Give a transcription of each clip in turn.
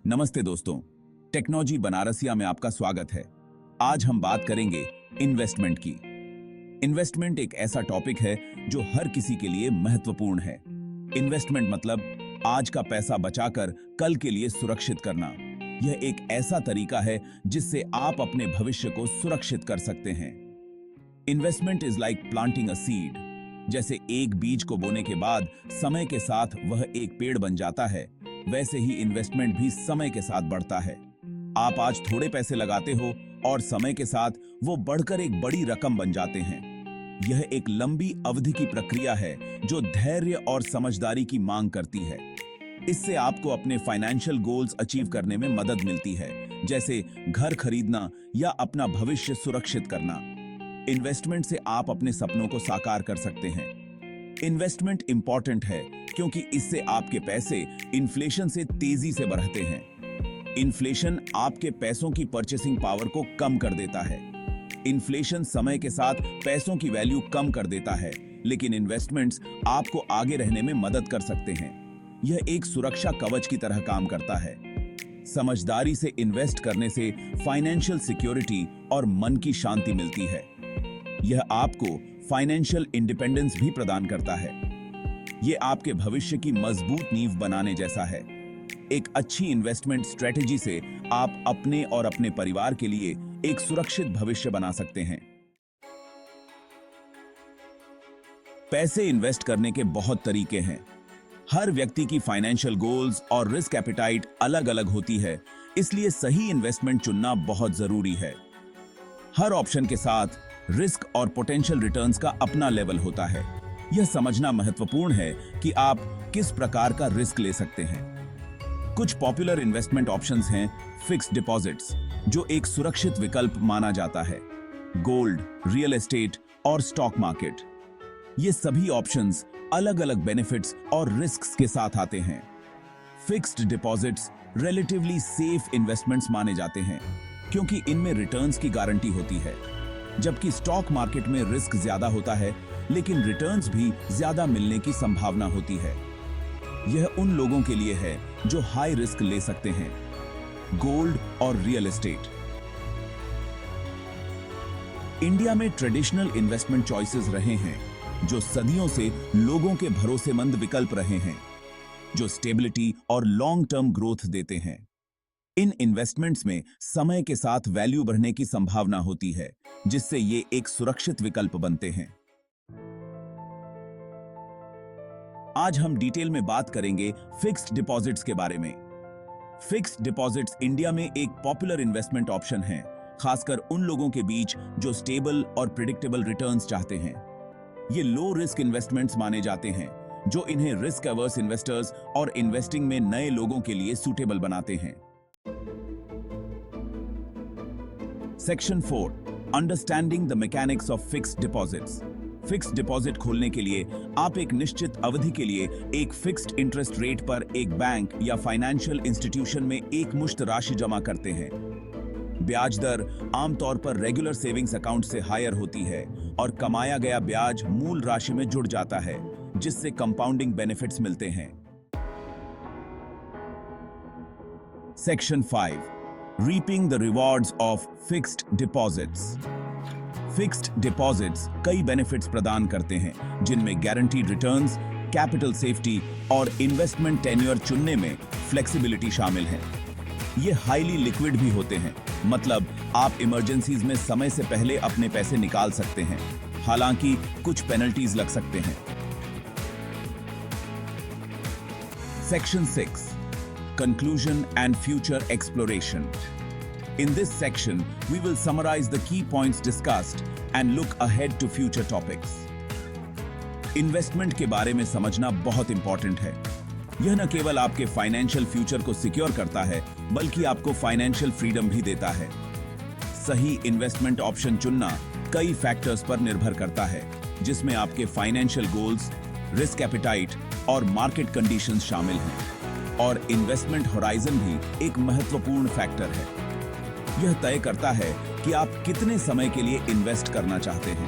नमस्ते दोस्तों, टेक्नोलॉजी बनारसिया में आपका स्वागत है। आज हम बात करेंगे इन्वेस्टमेंट की। इन्वेस्टमेंट एक ऐसा टॉपिक है जो हर किसी के लिए महत्वपूर्ण है। इन्वेस्टमेंट मतलब आज का पैसा बचाकर कल के लिए सुरक्षित करना। यह एक ऐसा तरीका है जिससे आप अपने भविष्य को सुरक्षित कर सकते हैं। Investment is like planting a seed. जैसे एक बीज को बोने के बाद समय के साथ वह एक पेड़ बन जाता है, वैसे ही इन्वेस्टमेंट भी समय के साथ बढ़ता है। आप आज थोड़े पैसे लगाते हो और समय के साथ वो बढ़कर एक बड़ी रकम बन जाते हैं। यह एक लंबी अवधि की प्रक्रिया है जो धैर्य और समझदारी की मांग करती है। इससे आपको अपने फाइनेंशियल गोल्स अचीव करने में मदद मिलती है, जैसे घर खरीदना या अपना भविष्य सुरक्षित करना। इन्वेस्टमेंट से आप अपने सपनों को साकार कर सकते हैं। इन्वेस्टमेंट इंपॉर्टेंट है क्योंकि इससे आपके पैसे इन्फ्लेशन से तेजी से बढ़ते हैं। इन्फ्लेशन आपके पैसों की परचेसिंग पावर को कम कर देता है। इन्फ्लेशन समय के साथ पैसों की वैल्यू कम कर देता है, लेकिन इन्वेस्टमेंट्स आपको आगे रहने में मदद कर सकते हैं। यह एक सुरक्षा कवच की तरह काम करता है। समझदारी से इन्वेस्ट करने से फाइनेंशियल सिक्योरिटी और मन की शांति मिलती है। यह आपको फाइनेंशियल इंडिपेंडेंस भी प्रदान करता है। यह आपके भविष्य की मजबूत नींव बनाने जैसा है। एक अच्छी इन्वेस्टमेंट स्ट्रेटेजी से आप अपने और अपने परिवार के लिए एक सुरक्षित भविष्य बना सकते हैं। पैसे इन्वेस्ट करने के बहुत तरीके हैं। हर व्यक्ति की फाइनेंशियल गोल्स और रिस्क एपेटाइट अलग-अलग होती है, इसलिए सही इन्वेस्टमेंट चुनना बहुत जरूरी है। हर ऑप्शन के साथ रिस्क और पोटेंशियल रिटर्न्स का अपना लेवल होता है। यह समझना महत्वपूर्ण है कि आप किस प्रकार का रिस्क ले सकते हैं। कुछ पॉपुलर इन्वेस्टमेंट ऑप्शंस हैं फिक्स्ड डिपॉजिट्स, जो एक सुरक्षित विकल्प माना जाता है, गोल्ड, रियल एस्टेट और स्टॉक मार्केट। ये सभी ऑप्शंस अलग-अलग बेनिफिट्स और रिस्क्स के साथ आते हैं। Fixed deposits relatively safe investments माने जाते हैं क्योंकि इनमें रिटर्न्स की गारंटी होती है, जबकि स्टॉक मार्केट में रिस्क ज्यादा होता है लेकिन रिटर्न्स भी ज्यादा मिलने की संभावना होती है। यह उन लोगों के लिए है जो हाई रिस्क ले सकते हैं। गोल्ड और रियल एस्टेट। इंडिया में ट्रेडिशनल इन्वेस्टमेंट चॉइसेस रहे हैं जो सदियों से लोगों के भरोसेमंद विकल्प रहे हैं, जो स्टेबिलिटी और लॉन्ग टर्म ग्रोथ देते हैं। इन इन्वेस्टमेंट्स में समय के साथ वैल्यू बढ़ने की संभावना होती है, जिससे ये एक सुरक्षित विकल्प बनते हैं। आज हम डिटेल में बात करेंगे फिक्स्ड डिपॉजिट्स के बारे में। फिक्स्ड डिपॉजिट्स इंडिया में एक पॉपुलर इन्वेस्टमेंट ऑप्शन है, खासकर उन लोगों के बीच जो स्टेबल और प्रिडिक्टेबल रिटर्न्स चाहते हैं। ये लो रिस्क इन्वेस्टमेंट्स माने जाते हैं, जो इन्हें रिस्क अवर्स इन्वेस्टर्स और इन्वेस्टिंग में नए लोगों के लिए सूटेबल बनाते हैं। Section 4, understanding the mechanics of fixed deposits. Fixed deposit खोलने के लिए आप एक निश्चित अवधि के लिए एक फिक्स्ड इंटरेस्ट रेट पर एक बैंक या फाइनेंशियल इंस्टीट्यूशन में एक मुश्त राशि जमा करते हैं। ब्याज दर आमतौर पर रेगुलर सेविंग्स अकाउंट से हायर होती है और कमाया गया ब्याज मूल राशि में जुड़ जाता है, जिससे कंपाउंडिंग बेनिफिट्स मिलते हैं। Section 5, reaping the rewards of fixed deposits. Fixed deposits कई बेनिफिट्स प्रदान करते हैं, जिनमें गारंटीड रिटर्न्स, कैपिटल सेफ्टी और इन्वेस्टमेंट टेन्योर चुनने में फ्लेक्सिबिलिटी शामिल है। ये हाईली लिक्विड भी होते हैं, मतलब आप इमरजेंसीज में समय से पहले अपने पैसे निकाल सकते हैं, हालांकि कुछ पेनल्टीज लग सकते हैं। Section 6, Conclusion and future exploration. In this section, we will summarize the key points discussed and look ahead to future topics. Investment के बारे में समझना बहुत इंपॉर्टेंट है। यह न केवल आपके फाइनेंशियल फ्यूचर को सिक्योर करता है, बल्कि आपको फाइनेंशियल फ्रीडम भी देता है। सही इन्वेस्टमेंट ऑप्शन चुनना कई फैक्टर्स पर निर्भर करता है, जिसमें आपके फाइनेंशियल गोल्स, रिस्क एपेटाइट और मार्केट कंडीशंस शामिल हैं। और इन्वेस्टमेंट होराइजन भी एक महत्वपूर्ण फैक्टर है। यह तय करता है कि आप कितने समय के लिए इन्वेस्ट करना चाहते हैं।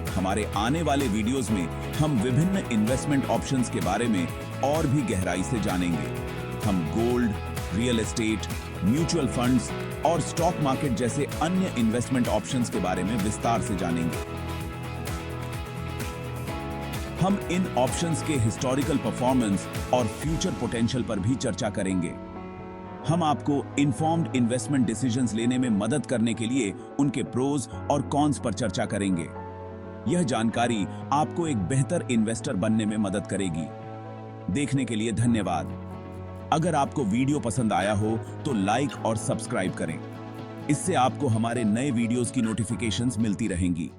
हमारे आने वाले वीडियोस में हम विभिन्न इन्वेस्टमेंट ऑप्शंस के बारे में और भी गहराई से जानेंगे। हम gold, real estate, mutual funds और स्टॉक मार्केट जैसे अन्य इन्वेस्टमेंट ऑप्शंस के बारे में विस्तार से जानेंगे। हम इन ऑप्शंस के हिस्टोरिकल परफॉर्मेंस और फ्यूचर पोटेंशियल पर भी चर्चा करेंगे। हम आपको इन्फॉर्म्ड इन्वेस्टमेंट डिसीजंस लेने में मदद करने के लिए उनके प्रोज और कॉन्स पर चर्चा करेंगे। यह जानकारी आपको एक बेहतर इन्वेस्टर बनने में मदद करेगी। देखने के लिए धन्यवाद। अगर आपको वीडियो पसंद आया हो तो लाइक और सब्सक्राइब करें। इससे आपको हमारे नए वीडियोस की नोटिफिकेशंस मिलती रहेंगी।